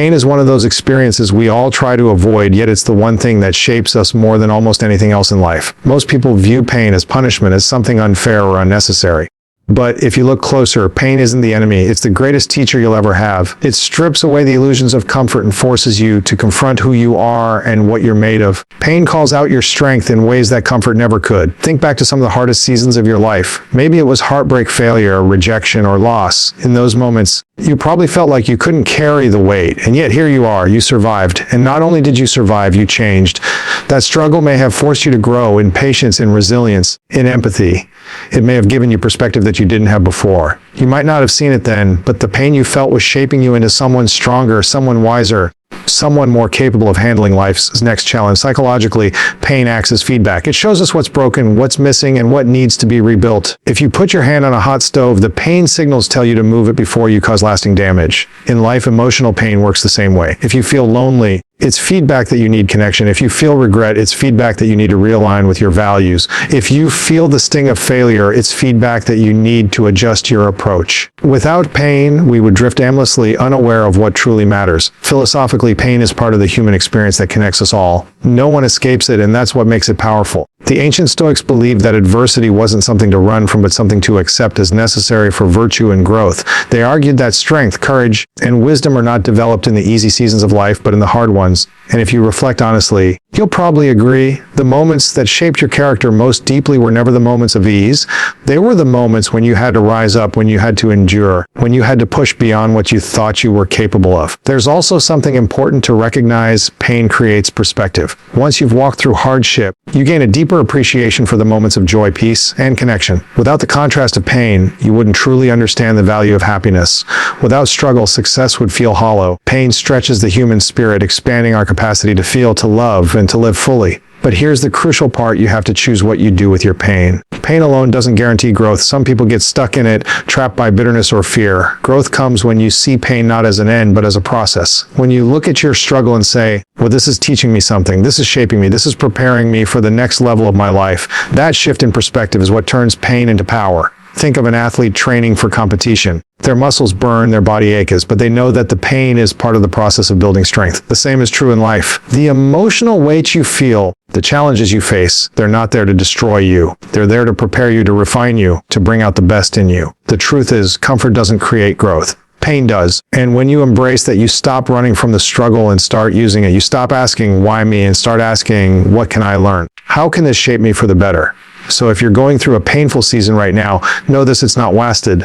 Pain is one of those experiences we all try to avoid, yet it's the one thing that shapes us more than almost anything else in life. Most people view pain as punishment, as something unfair or unnecessary. But if you look closer, pain isn't the enemy. It's the greatest teacher you'll ever have. It strips away the illusions of comfort and forces you to confront who you are and what you're made of. Pain calls out your strength in ways that comfort never could. Think back to some of the hardest seasons of your life. Maybe it was heartbreak, failure, rejection, or loss. In those moments, you probably felt like you couldn't carry the weight, and yet here you are, you survived. And not only did you survive, you changed. That struggle may have forced you to grow in patience, in resilience, in empathy. It may have given you perspective that you didn't have before. You might not have seen it then, but the pain you felt was shaping you into someone stronger, someone wiser, someone more capable of handling life's next challenge. Psychologically, pain acts as feedback. It shows us what's broken, what's missing, and what needs to be rebuilt. If you put your hand on a hot stove, the pain signals tell you to move it before you cause lasting damage. In life, emotional pain works the same way. If you feel lonely, it's feedback that you need connection. If you feel regret, it's feedback that you need to realign with your values. If you feel the sting of failure, it's feedback that you need to adjust your approach. Without pain, we would drift aimlessly, unaware of what truly matters. Philosophically, pain is part of the human experience that connects us all. No one escapes it, and that's what makes it powerful. The ancient Stoics believed that adversity wasn't something to run from, but something to accept as necessary for virtue and growth. They argued that strength, courage, and wisdom are not developed in the easy seasons of life, but in the hard ones. And if you reflect honestly, you'll probably agree, the moments that shaped your character most deeply were never the moments of ease. They were the moments when you had to rise up, when you had to endure, when you had to push beyond what you thought you were capable of. There's also something important to recognize: pain creates perspective. Once you've walked through hardship, you gain a deeper appreciation for the moments of joy, peace, and connection. Without the contrast of pain, you wouldn't truly understand the value of happiness. Without struggle, success would feel hollow. Pain stretches the human spirit, expanding our capacity to feel, to love, and to live fully. But here's the crucial part: you have to choose what you do with your pain. Pain alone doesn't guarantee growth. Some people get stuck in it, trapped by bitterness or fear. Growth comes when you see pain not as an end, but as a process. When you look at your struggle and say, well, this is teaching me something, this is shaping me, this is preparing me for the next level of my life. That shift in perspective is what turns pain into power. Think of an athlete training for competition. Their muscles burn, their body aches, but they know that the pain is part of the process of building strength. The same is true in life. The emotional weight you feel, the challenges you face, they're not there to destroy you. They're there to prepare you, to refine you, to bring out the best in you. The truth is, comfort doesn't create growth. Pain does. And when you embrace that, you stop running from the struggle and start using it. You stop asking, why me? And start asking, what can I learn? How can this shape me for the better? So if you're going through a painful season right now, know this: it's not wasted.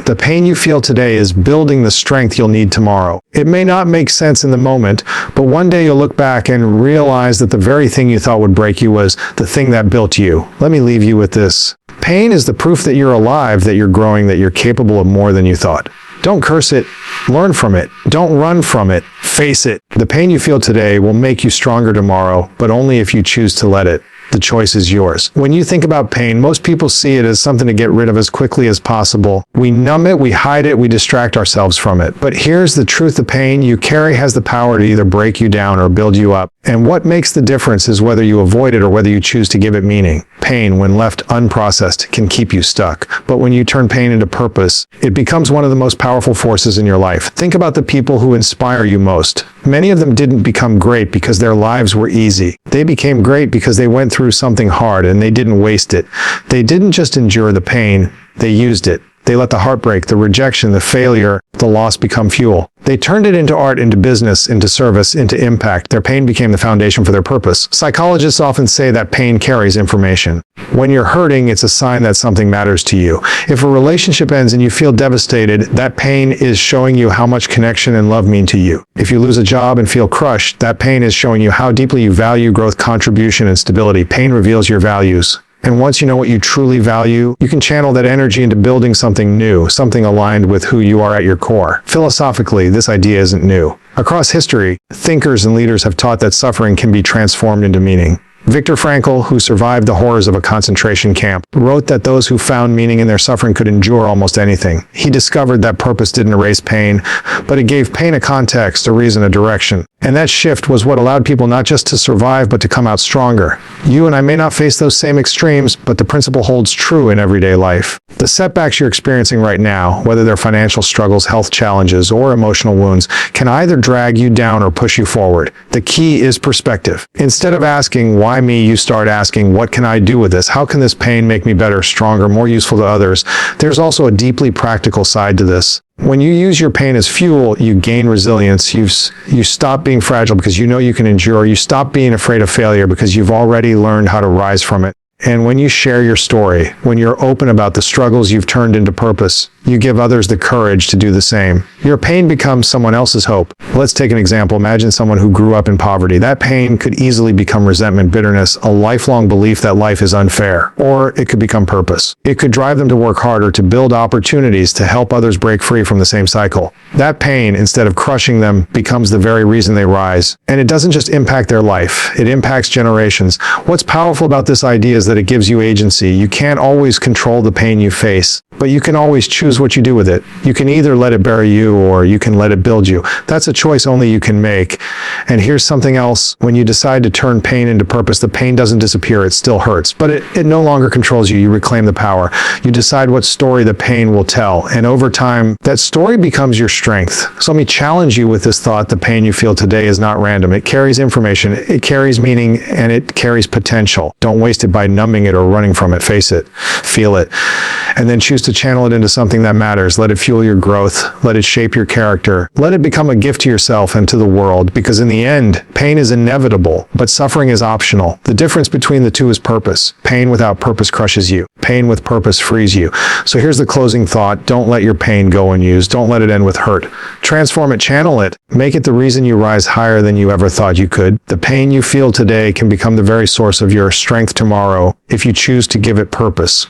The pain you feel today is building the strength you'll need tomorrow. It may not make sense in the moment, but one day you'll look back and realize that the very thing you thought would break you was the thing that built you. Let me leave you with this. Pain is the proof that you're alive, that you're growing, that you're capable of more than you thought. Don't curse it. Learn from it. Don't run from it. Face it. The pain you feel today will make you stronger tomorrow, but only if you choose to let it. The choice is yours. When you think about pain, most people see it as something to get rid of as quickly as possible. We numb it, we hide it, we distract ourselves from it. But here's the truth: the pain you carry has the power to either break you down or build you up. And what makes the difference is whether you avoid it or whether you choose to give it meaning. Pain, when left unprocessed, can keep you stuck. But when you turn pain into purpose, it becomes one of the most powerful forces in your life. Think about the people who inspire you most. Many of them didn't become great because their lives were easy. They became great because they went through something hard and they didn't waste it. They didn't just endure the pain, they used it. They let the heartbreak, the rejection, the failure, the loss become fuel. They turned it into art, into business, into service, into impact. Their pain became the foundation for their purpose. Psychologists often say that pain carries information. When you're hurting, it's a sign that something matters to you. If a relationship ends and you feel devastated, that pain is showing you how much connection and love mean to you. If you lose a job and feel crushed, that pain is showing you how deeply you value growth, contribution, and stability. Pain reveals your values. And once you know what you truly value, you can channel that energy into building something new, something aligned with who you are at your core. Philosophically, this idea isn't new. Across history, thinkers and leaders have taught that suffering can be transformed into meaning. Viktor Frankl, who survived the horrors of a concentration camp, wrote that those who found meaning in their suffering could endure almost anything. He discovered that purpose didn't erase pain, but it gave pain a context, a reason, a direction. And that shift was what allowed people not just to survive, but to come out stronger. You and I may not face those same extremes, but the principle holds true in everyday life. The setbacks you're experiencing right now, whether they're financial struggles, health challenges, or emotional wounds, can either drag you down or push you forward. The key is perspective. Instead of asking, why me, you start asking, what can I do with this? How can this pain make me better, stronger, more useful to others? There's also a deeply practical side to this. When you use your pain as fuel, you gain resilience. You stop being fragile because you know you can endure. You stop being afraid of failure because you've already learned how to rise from it. And when you share your story, when you're open about the struggles you've turned into purpose, you give others the courage to do the same. Your pain becomes someone else's hope. Let's take an example. Imagine someone who grew up in poverty. That pain could easily become resentment, bitterness, a lifelong belief that life is unfair. Or it could become purpose. It could drive them to work harder, to build opportunities, to help others break free from the same cycle. That pain, instead of crushing them, becomes the very reason they rise. And it doesn't just impact their life, it impacts generations. What's powerful about this idea is that it gives you agency. You can't always control the pain you face, but you can always choose what you do with it. You can either let it bury you or you can let it build you. That's a choice only you can make. And here's something else. When you decide to turn pain into purpose, the pain doesn't disappear. It still hurts, but it no longer controls you. You reclaim the power. You decide what story the pain will tell. And over time, that story becomes your strength. So let me challenge you with this thought. The pain you feel today is not random. It carries information. It carries meaning, and it carries potential. Don't waste it by numbing it or running from it. Face it, feel it, and then choose to channel it into something that matters. Let it fuel your growth. Let it shape your character. Let it become a gift to yourself and to the world, because in the end, pain is inevitable, but suffering is optional. The difference between the two is purpose. Pain without purpose crushes you. Pain with purpose frees you. So here's the closing thought. Don't let your pain go unused. Don't let it end with hurt. Transform it, channel it. Make it the reason you rise higher than you ever thought you could. The pain you feel today can become the very source of your strength tomorrow if you choose to give it purpose.